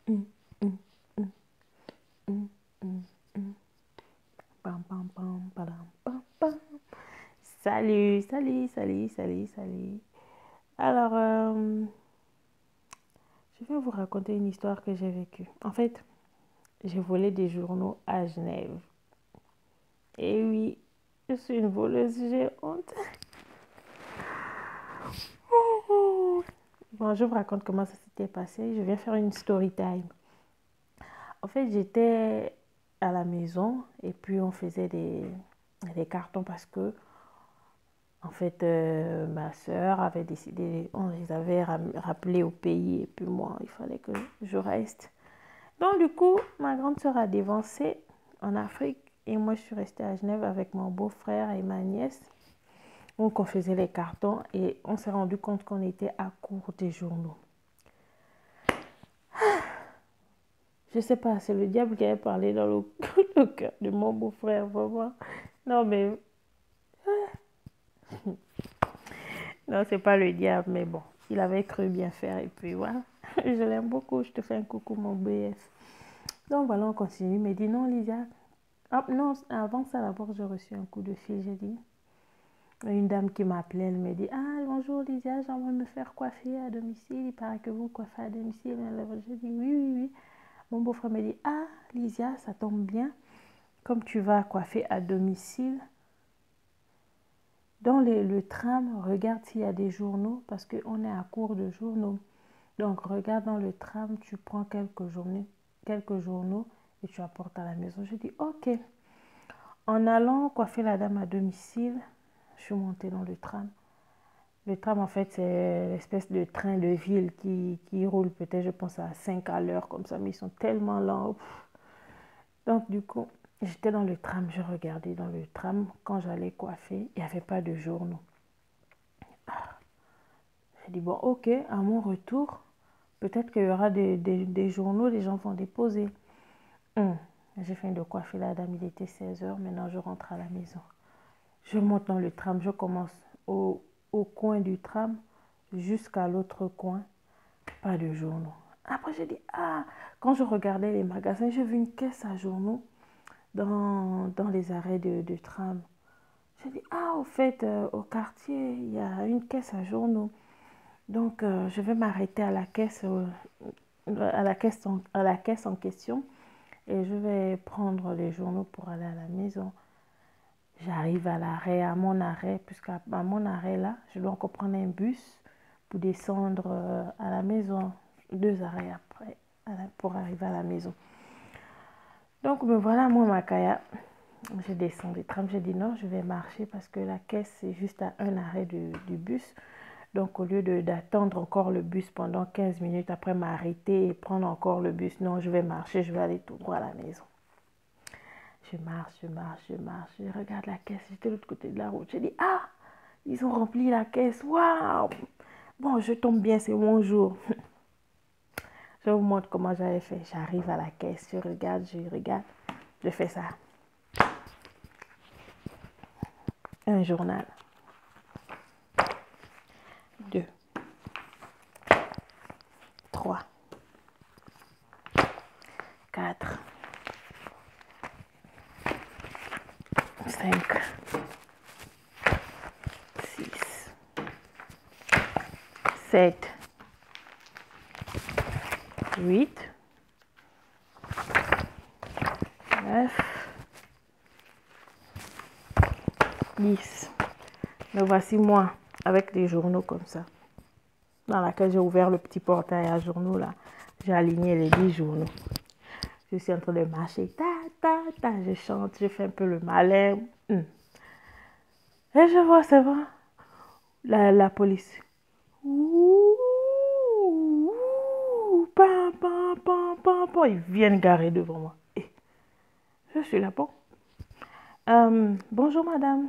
Hum, hum, hum, hum, hum, hum. Pam, pam, pam, padam, pam, pam. Salut, salut, salut, salut, salut. Alors, je vais vous raconter une histoire que j'ai vécue. En fait, j'ai volé des journaux à Genève. Et oui, je suis une voleuse, j'ai honte. Bon, je vous raconte comment ça s'était passé. Je viens faire une story time. En fait, j'étais à la maison et puis on faisait des cartons parce que, en fait, ma soeur avait décidé, on les avait rappelés au pays et puis moi, il fallait que je reste. Donc, du coup, ma grande soeur a dévancé en Afrique et moi, je suis restée à Genève avec mon beau-frère et ma nièce. Donc, on faisait les cartons et on s'est rendu compte qu'on était à court des journaux. Je sais pas, c'est le diable qui avait parlé dans le cœur de mon beau-frère, vraiment. Non, mais non, c'est pas le diable, mais bon, il avait cru bien faire et puis voilà. Je l'aime beaucoup, je te fais un coucou, mon BS. Donc voilà, on continue. Il me dit non, Lydia. Ah, non, avant ça, d'abord, j'ai reçu un coup de fil. J'ai dit, une dame qui m'appelait, elle me dit, ah, bonjour Lydia, j'aimerais me faire coiffer à domicile. Il paraît que vous coiffez à domicile. J'ai dit, oui, oui, oui. Mon beau-frère me dit, ah, Lydia, ça tombe bien. Comme tu vas coiffer à domicile, dans le tram, regarde s'il y a des journaux parce qu'on est à court de journaux. Donc, regarde dans le tram, tu prends quelques journaux et tu apportes à la maison. Je dis, ok. En allant coiffer la dame à domicile, je suis montée dans le tram. Le tram, en fait, c'est l'espèce de train de ville qui roule peut-être, je pense, à 5 à l'heure, comme ça, mais ils sont tellement lents. Donc, du coup, j'étais dans le tram, je regardais dans le tram. Quand j'allais coiffer, il n'y avait pas de journaux. J'ai dit, bon, ok, à mon retour, peut-être qu'il y aura des journaux, les gens vont déposer. J'ai fini de coiffer la dame, il était 16 heures, maintenant je rentre à la maison. Je monte dans le tram, je commence au coin du tram jusqu'à l'autre coin, pas de journaux. Après j'ai dit, ah, quand je regardais les magasins, j'ai vu une caisse à journaux dans les arrêts de tram. J'ai dit, ah, au fait, au quartier, il y a une caisse à journaux. Donc, je vais m'arrêter à la caisse, à la caisse en question et je vais prendre les journaux pour aller à la maison. J'arrive à l'arrêt, à mon arrêt, puisqu'à mon arrêt là, je dois encore prendre un bus pour descendre à la maison. 2 arrêts après, pour arriver à la maison. Donc, me voilà, moi, Makaya. Je descends du tram, j'ai dit non, je vais marcher parce que la caisse, c'est juste à un arrêt du bus. Donc, au lieu d'attendre encore le bus pendant 15 minutes, après m'arrêter et prendre encore le bus, non, je vais marcher, je vais aller tout droit à la maison. Je marche, je marche, je marche, je regarde la caisse, j'étais de l'autre côté de la route. J'ai dit, ah, ils ont rempli la caisse, waouh! Bon, je tombe bien, c'est mon jour. Je vous montre comment j'avais fait. J'arrive à la caisse, je regarde, je fais ça. Un journal. 2, 3, 4, 5, 6, 7, 8, 9, 10. Me voici moi avec des journaux comme ça. Dans laquelle j'ai ouvert le petit portail à journaux là. J'ai aligné les 10 journaux. Je suis en train de marcher. Ta, ta, ta. Je chante, je fais un peu le malin. Et je vois, c'est vrai, la police. Ouh, ouh, pam, pam, pam, pam, pam. Ils viennent garer devant moi. Et je suis là, bon. Bonjour madame.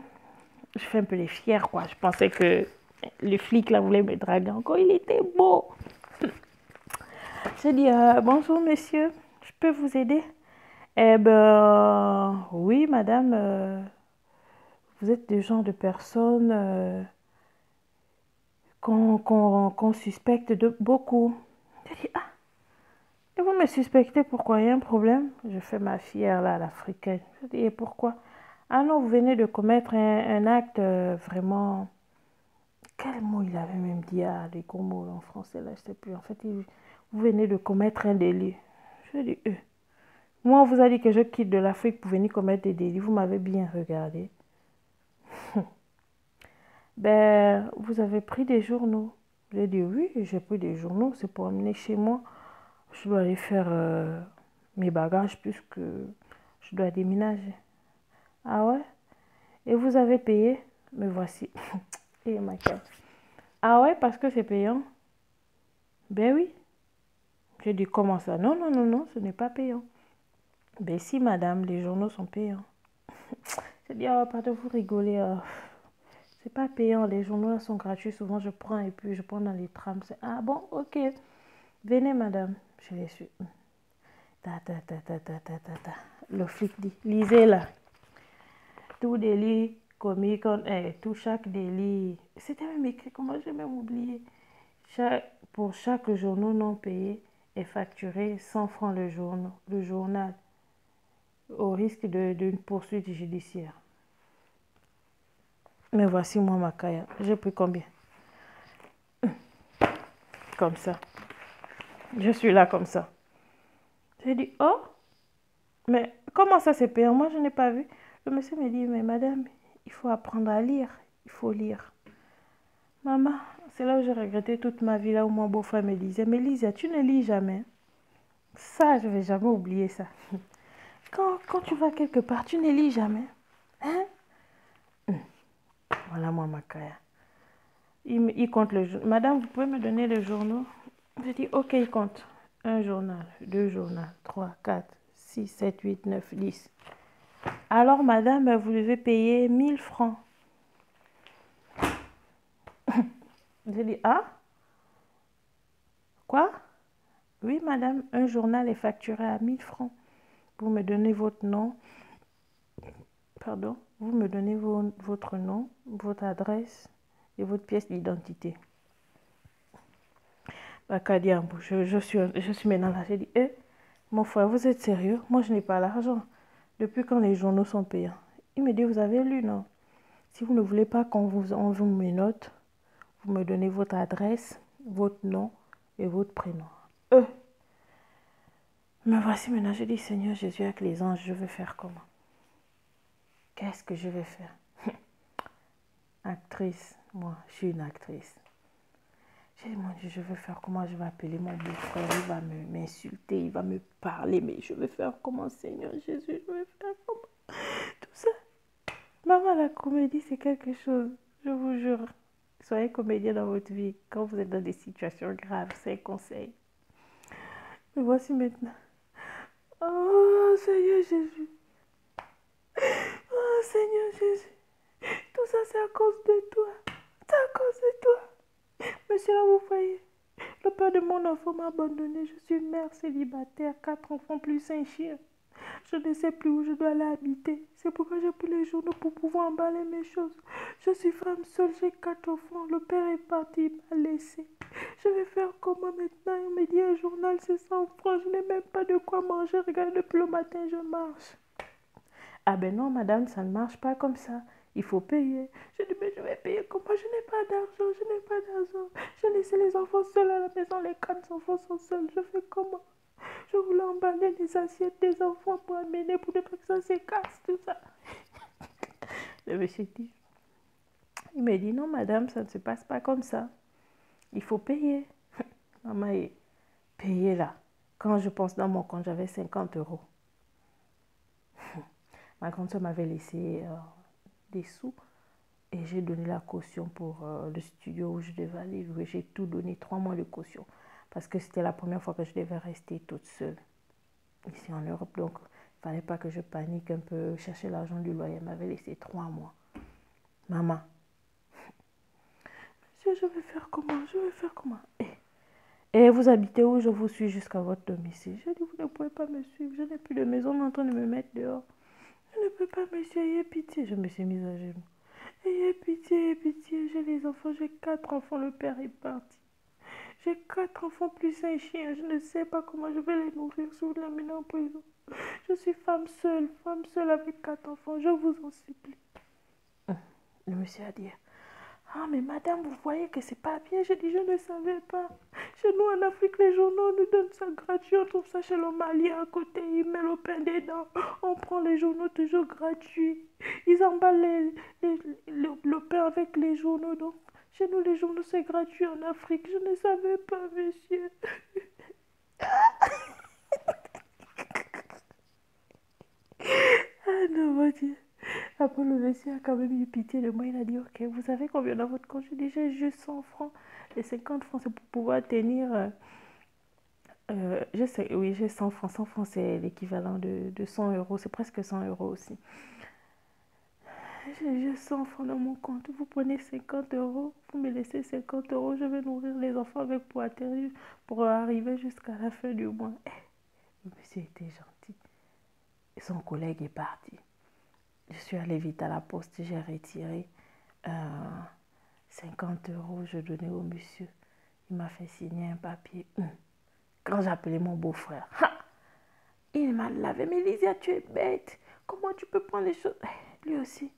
Je fais un peu les fiers, quoi. Je pensais que le flic là voulait me draguer encore. Il était beau. J'ai dit, bonjour monsieur, je peux vous aider? Eh ben, oui madame, vous êtes le genre de personne qu'on suspecte de beaucoup. J'ai dit, ah, et vous me suspectez pourquoi? Il y a un problème? Je fais ma fière là, l'africaine. Je dis, et pourquoi? Ah non, vous venez de commettre un acte vraiment... Quel mot il avait même dit? Ah, les gros mots en français là, je sais plus. En fait, vous venez de commettre un délit. Je dis, moi, on vous a dit que je quitte de l'Afrique pour venir commettre des délits. Vous m'avez bien regardé. Ben, vous avez pris des journaux. J'ai dit, oui, j'ai pris des journaux. C'est pour amener chez moi. Je dois aller faire mes bagages puisque je dois déménager. Ah ouais? Et vous avez payé? Me voici. Et ma carte. Ah ouais, parce que c'est payant? Ben oui. J'ai dit, comment ça? Non, non, non, non, ce n'est pas payant. Ben si, madame, les journaux sont payants. J'ai dit, oh, pardon, vous rigolez. C'est pas payant, les journaux là sont gratuits. Souvent, je prends et puis je prends dans les trams. Ah bon, ok. Venez, madame. Je les suis. Ta, ta, ta, ta, ta, ta, ta, ta. Le flic dit, lisez là. Tout délit commis, tout chaque délit. C'était même écrit, comment j'ai même oublié. Pour chaque journaux non payé est facturé 100 francs le journal, au risque d'une poursuite judiciaire. Mais voici moi ma caille. J'ai pris combien? Comme ça. Je suis là comme ça. J'ai dit, oh, mais comment ça c'est payant? Moi je n'ai pas vu. Le monsieur me dit, mais madame, il faut apprendre à lire. Il faut lire. Maman, c'est là où j'ai regretté toute ma vie, là où mon beau-frère me disait, mais Lisa, tu ne lis jamais. Ça, je ne vais jamais oublier ça. Quand tu vas quelque part, tu ne lis jamais. Hein? Voilà moi ma caille. Il compte le journal. Madame, vous pouvez me donner le journal? Je dis, ok, il compte. Un journal, deux journaux, 3, 4, 6, 7, 8, 9, 10. Alors, madame, vous devez payer 1000 francs. Je dis, ah? Quoi? Oui, madame, un journal est facturé à 1000 francs. Vous me donnez votre nom. Pardon, vous me donnez votre nom, votre adresse et votre pièce d'identité. Je suis maintenant là. J'ai dit, mon frère, vous êtes sérieux? Moi, je n'ai pas l'argent. Depuis quand les journaux sont payants? Il me dit, vous avez lu, non? Si vous ne voulez pas qu'on vous me note, vous me donnez votre adresse, votre nom et votre prénom. Me voici maintenant, je dis, Seigneur Jésus, avec les anges, je vais faire comment? Qu'est-ce que je vais faire? Actrice, moi, je suis une actrice. J'ai dit, mon Dieu, je vais faire comment? Je vais appeler mon beau-frère, il va m'insulter, il va me parler, mais je vais faire comment, Seigneur Jésus, je vais faire comment? Tout ça. Maman, la comédie, c'est quelque chose, je vous jure. Soyez comédien dans votre vie. Quand vous êtes dans des situations graves, c'est un conseil. Me voici maintenant. Oh, Seigneur Jésus. Oh, Seigneur Jésus. Tout ça, c'est à cause de toi. C'est à cause de toi. Monsieur, là, vous voyez. Le père de mon enfant m'a abandonné. Je suis mère célibataire, 4 enfants plus un chien. Je ne sais plus où je dois aller habiter. C'est pourquoi j'ai pris les journaux pour pouvoir emballer mes choses. Je suis femme seule, j'ai 4 enfants. Le père est parti, il m'a laissé. Je vais faire comment maintenant? Il me dit un journal, c'est 100 francs. Je n'ai même pas de quoi manger. Regarde, depuis le matin, je marche. Ah ben non, madame, ça ne marche pas comme ça. Il faut payer. Je dis, mais je vais payer comment? Je n'ai pas d'argent, je n'ai pas d'argent. J'ai laissé les enfants seuls à la maison, les 4 enfants sont seuls. Je fais comment? Je voulais emballer les assiettes des enfants pour amener, pour ne pas que ça se casse, tout ça. Le monsieur dit, il me dit, non, madame, ça ne se passe pas comme ça. Il faut payer. Maman, payer là. Quand je pense dans mon compte, j'avais 50 euros. Ma grande soeur m'avait laissé des sous et j'ai donné la caution pour le studio où je devais aller louer. J'ai tout donné, 3 mois de caution. Parce que c'était la première fois que je devais rester toute seule ici en Europe. Donc, il ne fallait pas que je panique un peu, chercher l'argent du loyer. Elle m'avait laissé 3 mois. Maman, monsieur, je vais faire comment? Je vais faire comment? Et vous habitez où? Je vous suis jusqu'à votre domicile. Je dis, vous ne pouvez pas me suivre. Je n'ai plus de maison, on est en train de me mettre dehors. Je ne peux pas, monsieur, ayez pitié. Je me suis mise à genoux. Ayez pitié, j'ai les enfants, j'ai 4 enfants, le père est parti. J'ai 4 enfants plus un chien. Je ne sais pas comment je vais les nourrir si vous l'amenez en prison. Je suis femme seule avec 4 enfants. Je vous en supplie. Le monsieur a dit, ah, mais madame, vous voyez que c'est pas bien. J'ai dit, je ne savais pas. Chez nous, en Afrique, les journaux nous donnent ça gratuit. On trouve ça chez le Malien à côté. Ils mettent le pain dedans. On prend les journaux toujours gratuits. Ils emballent le pain avec les journaux. Donc, chez nous, les journaux, c'est gratuit en Afrique. Je ne savais pas, monsieur. Ah non, mon Dieu. Après, le monsieur a quand même eu pitié de moi. Il a dit, ok, vous savez combien dans votre compte? Je dis, j'ai juste 100 francs. Et 50 francs, c'est pour pouvoir tenir... je sais, oui, j'ai 100 francs. 100 francs, c'est l'équivalent de 100 euros. C'est presque 100 euros aussi. J'ai juste 100 francs dans mon compte. Vous prenez 50 euros. Vous me laissez 50 euros. Je vais nourrir les enfants avec pour atterrir, pour arriver jusqu'à la fin du mois. Le monsieur était gentil. Et son collègue est parti. Je suis allée vite à la poste. J'ai retiré 50 euros. Je donnais au monsieur. Il m'a fait signer un papier. Quand j'ai appelé mon beau-frère, il m'a lavé. Mais Lysia, tu es bête. Comment tu peux prendre les choses? Lui aussi.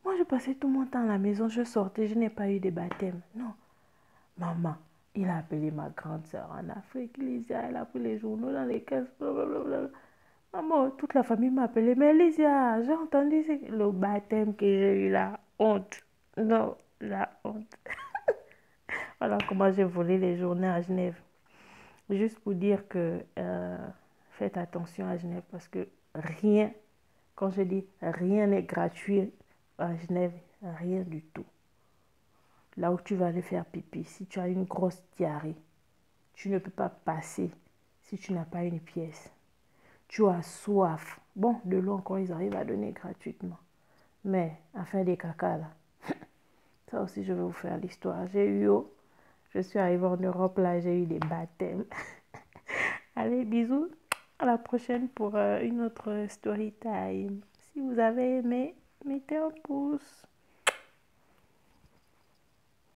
Moi, je passais tout mon temps à la maison. Je sortais. Je n'ai pas eu de baptême. Non. Maman, il a appelé ma grande soeur en Afrique. Lysia, elle a pris les journaux dans les caisses. Blablabla. Maman, toute la famille m'a appelé. Mais Lysia, j'ai entendu le baptême que j'ai eu, la honte. Non, la honte. Voilà comment j'ai volé les journées à Genève. Juste pour dire que faites attention à Genève parce que rien, quand je dis rien n'est gratuit à Genève, rien du tout. Là où tu vas aller faire pipi, si tu as une grosse diarrhée, tu ne peux pas passer si tu n'as pas une pièce. Tu as soif. Bon, de l'eau encore, ils arrivent à donner gratuitement. Mais à faire des caca là, ça aussi je vais vous faire l'histoire. Je suis arrivée en Europe là, j'ai eu des baptêmes. Allez, bisous. À la prochaine pour une autre story time. Si vous avez aimé, mettez un pouce.